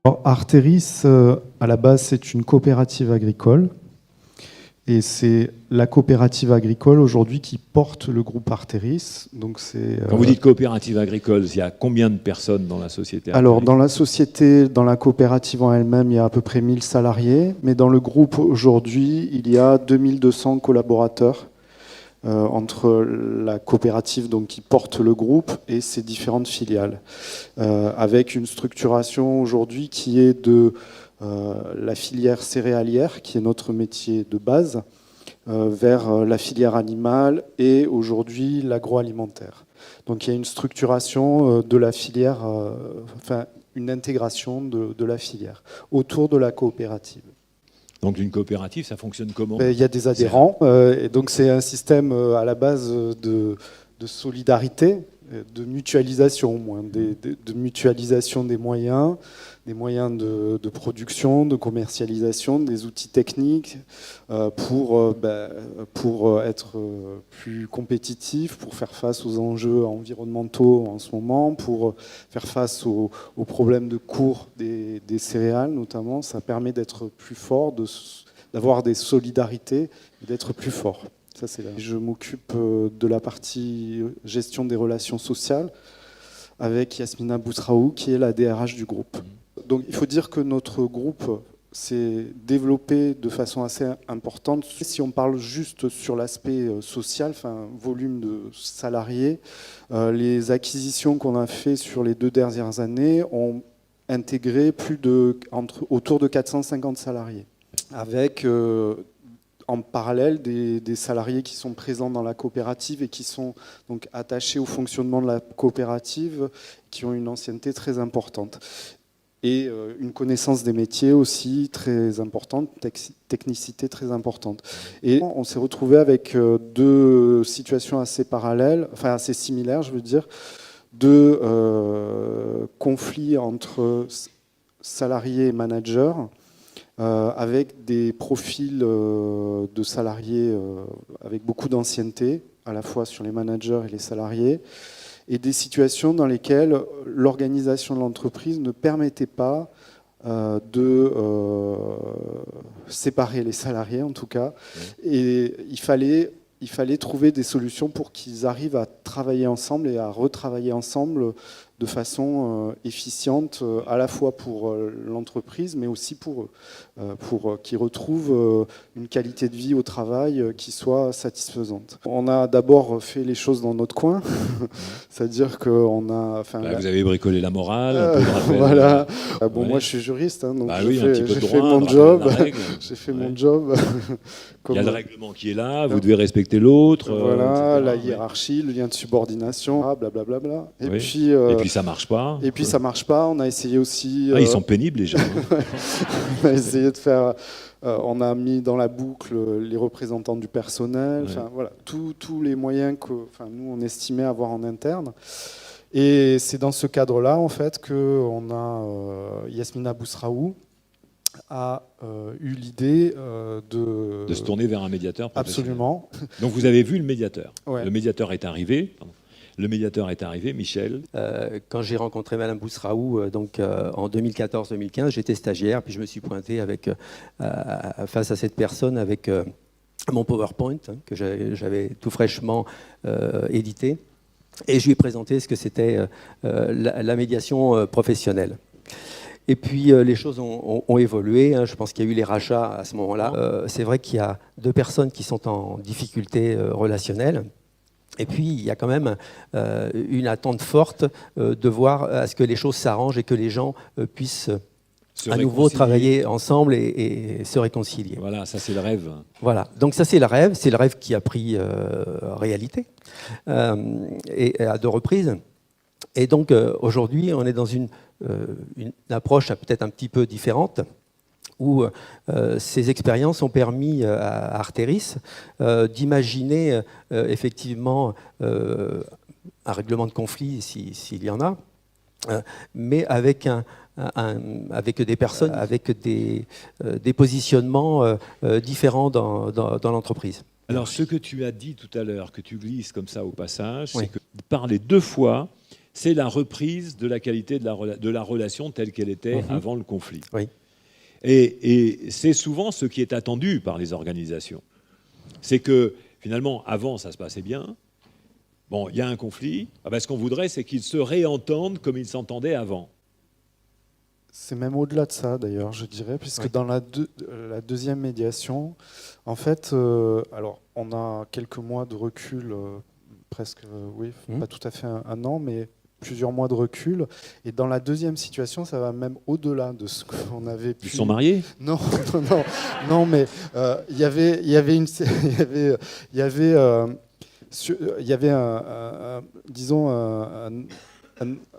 Alors, Arteris, à la base, c'est une coopérative agricole. Et c'est la coopérative agricole aujourd'hui qui porte le groupe Arteris. Donc Quand vous dites coopérative agricole, il y a combien de personnes dans la société Arteris? Alors, dans la société, dans la coopérative en elle-même, il y a à peu près 1000 salariés. Mais dans le groupe aujourd'hui, il y a 2200 collaborateurs entre la coopérative donc, qui porte le groupe et ses différentes filiales. Avec une structuration aujourd'hui qui est de la filière céréalière, qui est notre métier de base, vers la filière animale et aujourd'hui l'agroalimentaire. Donc il y a une structuration de la filière, enfin une intégration de la filière autour de la coopérative. Donc une coopérative, ça fonctionne comment? Il y a des adhérents, et donc c'est un système à la base de solidarité, de mutualisation au moins, de mutualisation des moyens de production, de commercialisation, des outils techniques pour être plus compétitif, pour faire face aux enjeux environnementaux en ce moment, pour faire face aux problèmes de cours des céréales notamment. Ça permet d'être plus fort, d'avoir des solidarités et d'être plus fort. Ça, c'est là. Je m'occupe de la partie gestion des relations sociales avec Yasmina Bousraou, qui est la DRH du groupe. Donc il faut dire que notre groupe s'est développé de façon assez importante. Si on parle juste sur l'aspect social, enfin volume de salariés, les acquisitions qu'on a fait sur les 2 dernières années ont intégré autour de 450 salariés, avec en parallèle des salariés qui sont présents dans la coopérative et qui sont donc attachés au fonctionnement de la coopérative, qui ont une ancienneté très importante. Et une connaissance des métiers aussi très importante, technicité très importante. Et on s'est retrouvé avec 2 situations assez parallèles, enfin assez similaires, je veux dire, 2 conflits entre salariés et managers, avec des profils de salariés avec beaucoup d'ancienneté, à la fois sur les managers et les salariés, et des situations dans lesquelles l'organisation de l'entreprise ne permettait pas de séparer les salariés, en tout cas. Et il fallait trouver des solutions pour qu'ils arrivent à travailler ensemble et à retravailler ensemble de façon efficiente, à la fois pour l'entreprise, mais aussi pour qu'ils retrouvent une qualité de vie au travail qui soit satisfaisante. On a d'abord fait les choses dans notre coin, c'est-à-dire qu'on a... vous avez bricolé la morale, un peu de rappel. Voilà. Bon, moi, je suis juriste, hein, donc j'ai fait mon job. J'ai fait mon job. Il y a le règlement qui est là, vous devez respecter l'autre. Voilà, la hiérarchie, le lien de subordination, blablabla. Et puis ça marche pas. Et puis ça marche pas. On a essayé aussi. Ils sont pénibles les gens. On a essayé de faire. On a mis dans la boucle les représentants du personnel. Enfin voilà, tous les moyens que, nous on estimait avoir en interne. Et c'est dans ce cadre-là en fait que on a Yasmina Bousraou a eu l'idée de se tourner vers un médiateur professionnel. Absolument. Donc vous avez vu le médiateur. Ouais. Le médiateur est arrivé. Le médiateur est arrivé, Michel. Quand j'ai rencontré Madame Bousraou en 2014-2015, j'étais stagiaire, puis je me suis pointé face à cette personne avec mon PowerPoint que j'avais tout fraîchement édité, et je lui ai présenté ce que c'était la médiation professionnelle. Et puis les choses ont évolué, je pense qu'il y a eu les rachats à ce moment-là. C'est vrai qu'il y a 2 personnes qui sont en difficulté relationnelle. Et puis, il y a quand même une attente forte de voir à ce que les choses s'arrangent et que les gens puissent à nouveau travailler ensemble et se réconcilier. Voilà, ça c'est le rêve. Voilà, donc ça c'est le rêve qui a pris réalité et à 2 reprises. Et donc aujourd'hui, on est dans une approche peut-être un petit peu différente, où ces expériences ont permis à Arteris d'imaginer effectivement un règlement de conflit, s'il y en a, mais avec des personnes, avec des positionnements différents dans l'entreprise. Alors, ce que tu as dit tout à l'heure, que tu glisses comme ça au passage, c'est que parler 2 fois c'est la reprise de la qualité de la relation telle qu'elle était avant le conflit. Oui. Et c'est souvent ce qui est attendu par les organisations. C'est que, finalement, avant, ça se passait bien. Bon, il y a un conflit. Ah ben, ce qu'on voudrait, c'est qu'ils se réentendent comme ils s'entendaient avant. C'est même au-delà de ça, d'ailleurs, je dirais, puisque dans la deuxième médiation, en fait, alors, on a quelques mois de recul, presque, oui, pas tout à fait un an, mais plusieurs mois de recul. Et dans la deuxième situation, ça va même au-delà de ce qu'on avait pu... Ils sont mariés ? Non, non, mais il y avait disons,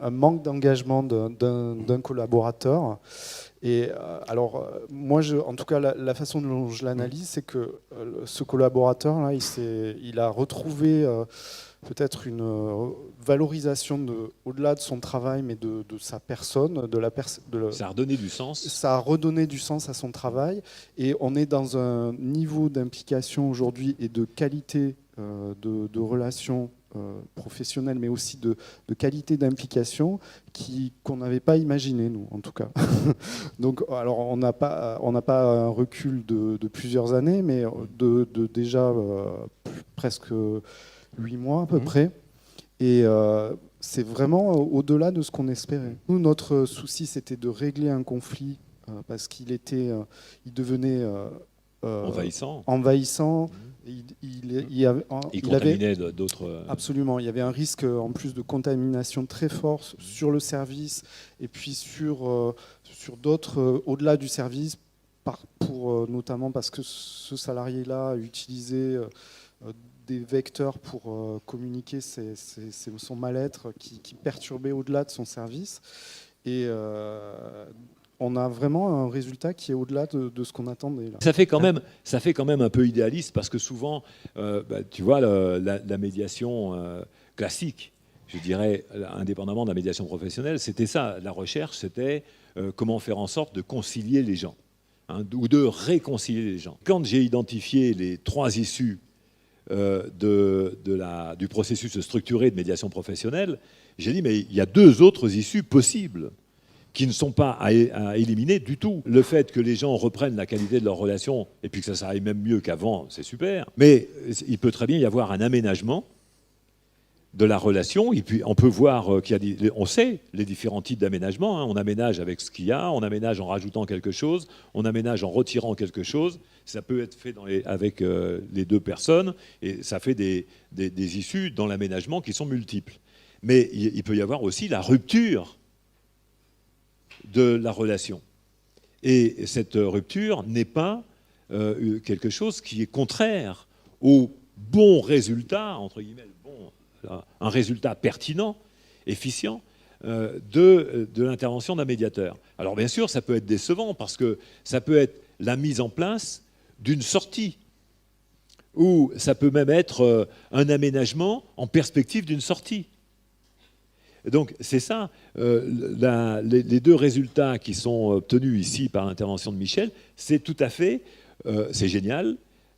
un manque d'engagement d'un collaborateur. Et alors, moi, en tout cas, la façon dont je l'analyse, c'est que ce collaborateur-là, il a retrouvé peut-être une valorisation au-delà de son travail, mais de sa personne. Ça a redonné du sens. Ça a redonné du sens à son travail. Et on est dans un niveau d'implication aujourd'hui et de qualité de relations professionnelles, mais aussi de qualité d'implication qu'on n'avait pas imaginé, nous, en tout cas. Donc, alors, on n'a pas un recul de plusieurs années, mais de déjà presque 8 mois à peu près. Et c'est vraiment au-delà de ce qu'on espérait. Nous, notre souci, c'était de régler un conflit parce il devenait envahissant. Il contaminait d'autres... Absolument. Il y avait un risque en plus de contamination très fort sur le service et puis sur d'autres au-delà du service, notamment parce que ce salarié-là utilisait des vecteurs pour communiquer son mal-être qui perturbait au-delà de son service. Et on a vraiment un résultat qui est au-delà de ce qu'on attendait. Là. Ça fait quand même un peu idéaliste parce que souvent, tu vois, la médiation classique, je dirais, indépendamment de la médiation professionnelle, c'était ça. La recherche, c'était comment faire en sorte de concilier les gens, ou de réconcilier les gens. Quand j'ai identifié les 3 issues du processus structuré de médiation professionnelle, j'ai dit, mais il y a 2 autres issues possibles qui ne sont pas à éliminer du tout. Le fait que les gens reprennent la qualité de leur relation et puis que ça aille même mieux qu'avant, c'est super. Mais il peut très bien y avoir un aménagement de la relation. Et puis on peut voir on sait les différents types d'aménagement. On aménage avec ce qu'il y a, on aménage en rajoutant quelque chose, on aménage en retirant quelque chose. Ça peut être fait avec les 2 personnes et ça fait des issues dans l'aménagement qui sont multiples. Mais il peut y avoir aussi la rupture de la relation. Et cette rupture n'est pas quelque chose qui est contraire au bon résultat, entre guillemets, un résultat pertinent, efficient, de l'intervention d'un médiateur. Alors bien sûr, ça peut être décevant parce que ça peut être la mise en place d'une sortie, ou ça peut même être un aménagement en perspective d'une sortie. Donc c'est ça, les 2 résultats qui sont obtenus ici par l'intervention de Michel, c'est tout à fait, c'est génial.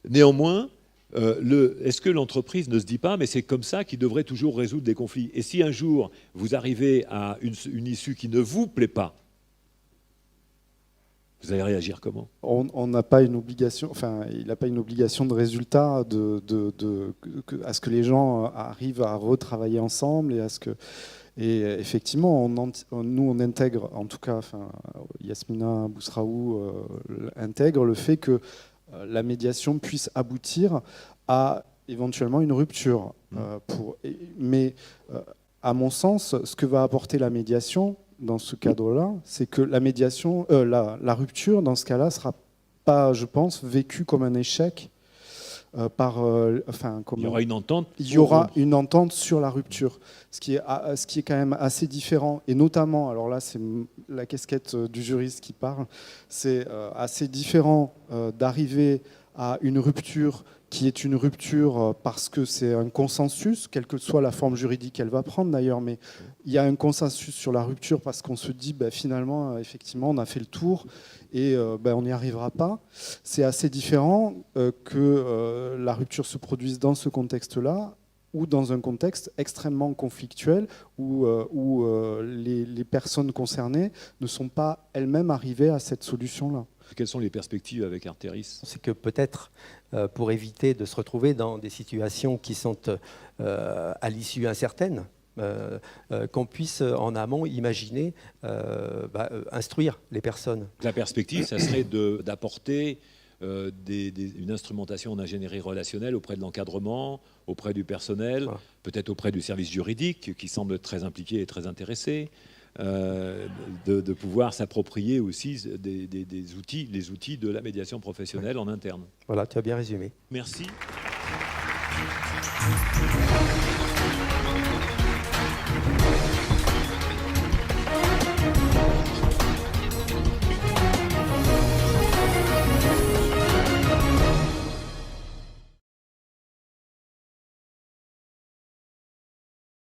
Néanmoins, est-ce que l'entreprise ne se dit pas, mais c'est comme ça qu'il devrait toujours résoudre des conflits? Et si un jour vous arrivez à une issue qui ne vous plaît pas, vous allez réagir comment? On n'a pas une obligation, il n'a pas une obligation de résultat à ce que les gens arrivent à retravailler ensemble et effectivement, nous on intègre, en tout cas, Yasmina Bousraou intègre le fait que la médiation puisse aboutir à éventuellement une rupture. Mais à mon sens, ce que va apporter la médiation dans ce cadre-là, c'est que la médiation, la rupture, dans ce cas-là, ne sera pas, je pense, vécue comme un échec. Il y aura une entente. Il y aura une entente sur la rupture, ce qui est quand même assez différent. Et notamment, alors là, c'est la casquette du juriste qui parle, c'est assez différent d'arriver à une rupture qui est une rupture parce que c'est un consensus, quelle que soit la forme juridique qu'elle va prendre d'ailleurs, mais il y a un consensus sur la rupture parce qu'on se dit finalement, effectivement, on a fait le tour et on n'y arrivera pas. C'est assez différent que la rupture se produise dans ce contexte-là ou dans un contexte extrêmement conflictuel où les personnes concernées ne sont pas elles-mêmes arrivées à cette solution-là. Quelles sont les perspectives avec Arteris? C'est que peut-être, pour éviter de se retrouver dans des situations qui sont à l'issue incertaine, qu'on puisse en amont imaginer instruire les personnes. La perspective, ça serait d'apporter une instrumentation d'ingénierie relationnelle auprès de l'encadrement, auprès du personnel, Voilà. peut-être auprès du service juridique qui semble très impliqué et très intéressé, de pouvoir s'approprier aussi les outils de la médiation professionnelle en interne. Voilà, tu as bien résumé. Merci.